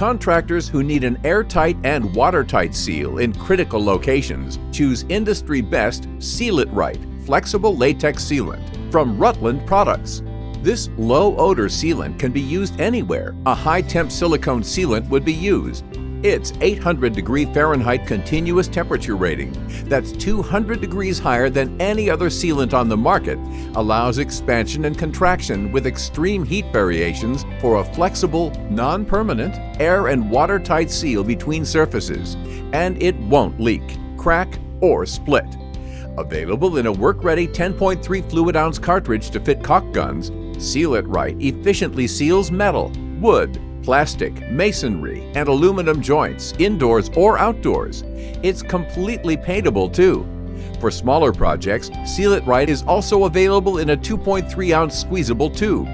contractors who need an airtight and watertight seal in critical locations, choose industry-best Seal It Right Flexible Latex Sealant from Rutland Products. This low-odor sealant can be used anywhere a high-temp silicone sealant would be used. Its 800-degree Fahrenheit continuous temperature rating, that's 200 degrees higher than any other sealant on the market, allows expansion and contraction with extreme heat variations for a flexible, non-permanent, air and watertight seal between surfaces, and it won't leak, crack, or split. Available in a work-ready 10.3 fluid-ounce cartridge to fit caulk guns, Seal It Right efficiently seals metal, wood, plastic, masonry, and aluminum joints, indoors or outdoors. It's completely paintable too. For smaller projects, Seal It Right is also available in a 2.3-ounce squeezable tube.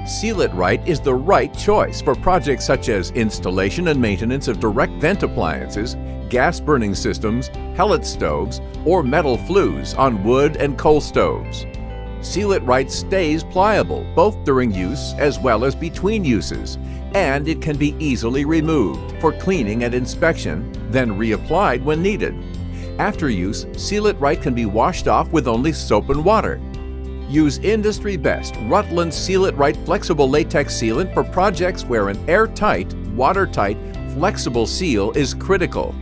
Seal It Right is the right choice for projects such as installation and maintenance of direct vent appliances, gas burning systems, pellet stoves, or metal flues on wood and coal stoves. Seal It Right stays pliable both during use as well as between uses, and it can be easily removed for cleaning and inspection, then reapplied when needed. After use, Seal It Right can be washed off with only soap and water. Use industry-best Rutland Seal It Right Flexible Latex Sealant for projects where an airtight, watertight, flexible seal is critical.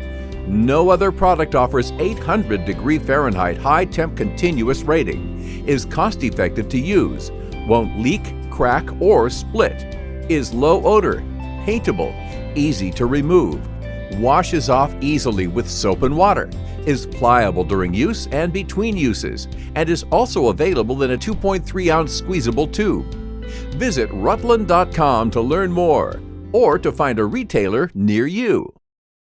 No other product offers 800-degree Fahrenheit high-temp continuous rating, is cost-effective to use, won't leak, crack, or split, is low odor, paintable, easy to remove, washes off easily with soap and water, is pliable during use and between uses, and is also available in a 2.3-ounce squeezable tube. Visit Rutland.com to learn more or to find a retailer near you.